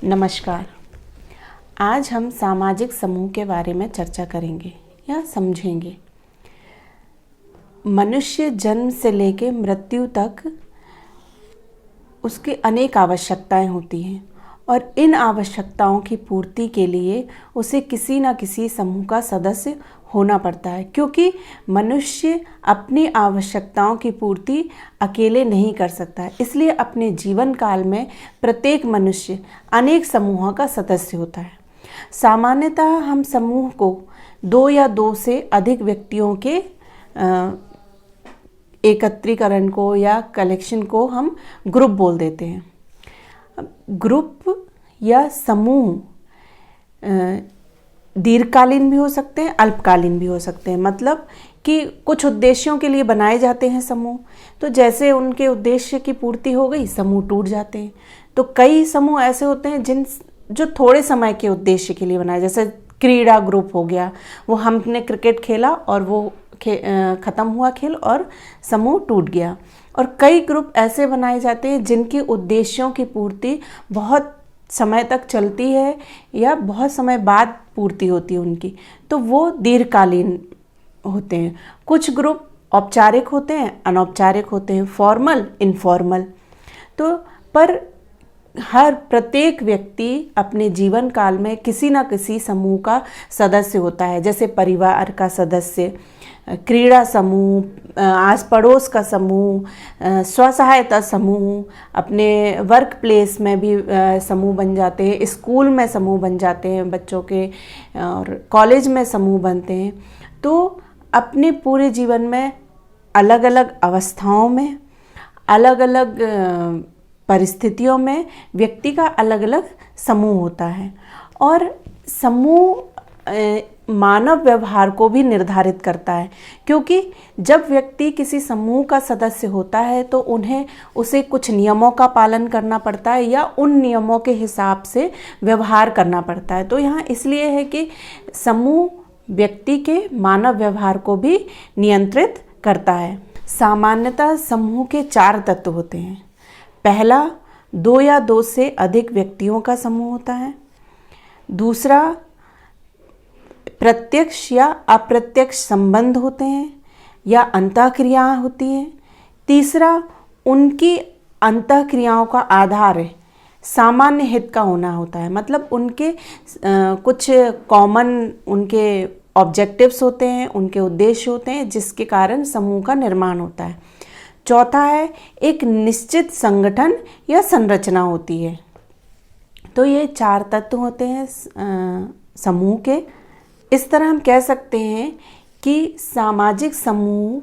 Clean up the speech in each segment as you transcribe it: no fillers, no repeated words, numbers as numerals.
नमस्कार। आज हम सामाजिक समूह के बारे में चर्चा करेंगे या समझेंगे। मनुष्य जन्म से लेकर मृत्यु तक उसकी अनेक आवश्यकताएं होती हैं और इन आवश्यकताओं की पूर्ति के लिए उसे किसी न किसी समूह का सदस्य होना पड़ता है, क्योंकि मनुष्य अपनी आवश्यकताओं की पूर्ति अकेले नहीं कर सकता है। इसलिए अपने जीवन काल में प्रत्येक मनुष्य अनेक समूहों का सदस्य होता है। सामान्यतः हम समूह को दो या दो से अधिक व्यक्तियों के एकत्रीकरण को या कलेक्शन को हम ग्रुप बोल देते हैं। ग्रुप या समूह दीर्घकालीन भी हो सकते हैं, अल्पकालीन भी हो सकते हैं। मतलब कि कुछ उद्देश्यों के लिए बनाए जाते हैं समूह, तो जैसे उनके उद्देश्य की पूर्ति हो गई समूह टूट जाते हैं। तो कई समूह ऐसे होते हैं जो थोड़े समय के उद्देश्य के लिए बनाए, जैसे क्रीड़ा ग्रुप हो गया, वो हमने क्रिकेट खेला और वो ख़त्म हुआ खेल और समूह टूट गया। और कई ग्रुप ऐसे बनाए जाते हैं जिनके उद्देश्यों की पूर्ति बहुत समय तक चलती है या बहुत समय बाद पूर्ति होती है उनकी, तो वो दीर्घकालीन होते हैं। कुछ ग्रुप औपचारिक होते हैं, अनौपचारिक होते हैं, फॉर्मल, इनफॉर्मल। तो पर हर प्रत्येक व्यक्ति अपने जीवन काल में किसी न किसी समूह का सदस्य होता है, जैसे परिवार का सदस्य, क्रीड़ा समूह, आस पड़ोस का समूह, स्व सहायता समूह, अपने वर्क प्लेस में भी समूह बन जाते हैं, स्कूल में समूह बन जाते हैं बच्चों के, और कॉलेज में समूह बनते हैं। तो अपने पूरे जीवन में अलग अलग अवस्थाओं में, अलग अलग परिस्थितियों में व्यक्ति का अलग अलग समूह होता है। और समूह मानव व्यवहार को भी निर्धारित करता है, क्योंकि जब व्यक्ति किसी समूह का सदस्य होता है तो उसे कुछ नियमों का पालन करना पड़ता है या उन नियमों के हिसाब से व्यवहार करना पड़ता है। तो यहाँ इसलिए है कि समूह व्यक्ति के मानव व्यवहार को भी नियंत्रित करता है। सामान्यतः समूह के 4 तत्व होते हैं। पहला, 2 या 2 से अधिक व्यक्तियों का समूह होता है। दूसरा, प्रत्यक्ष या अप्रत्यक्ष संबंध होते हैं या अंतःक्रियाएं होती हैं। तीसरा, उनकी अंतःक्रियाओं का आधार है सामान्य हित का होना होता है। मतलब उनके कुछ कॉमन उनके ऑब्जेक्टिव्स होते हैं, उनके उद्देश्य होते हैं, जिसके कारण समूह का निर्माण होता है। चौथा है, एक निश्चित संगठन या संरचना होती है। तो ये 4 तत्व होते हैं समूह के। इस तरह हम कह सकते हैं कि सामाजिक समूह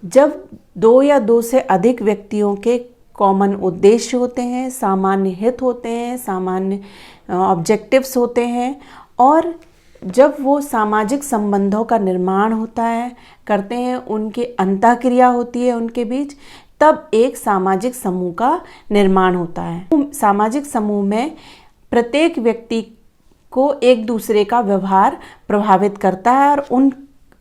जब 2 या 2 से अधिक व्यक्तियों के कॉमन उद्देश्य होते हैं, सामान्य हित होते हैं, सामान्य ऑब्जेक्टिव्स होते हैं, और जब वो सामाजिक संबंधों का निर्माण होता है, करते हैं, उनकी अंतःक्रिया होती है उनके बीच, तब एक सामाजिक समूह का निर्माण होता है। सामाजिक समूह में प्रत्येक व्यक्ति को एक दूसरे का व्यवहार प्रभावित करता है और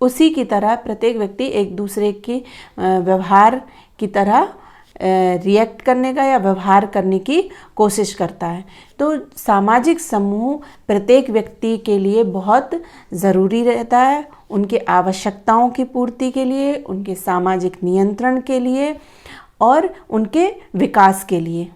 उसी की तरह प्रत्येक व्यक्ति एक दूसरे के व्यवहार की तरह रिएक्ट करने का या व्यवहार करने की कोशिश करता है। तो सामाजिक समूह प्रत्येक व्यक्ति के लिए बहुत ज़रूरी रहता है, उनके आवश्यकताओं की पूर्ति के लिए, उनके सामाजिक नियंत्रण के लिए और उनके विकास के लिए।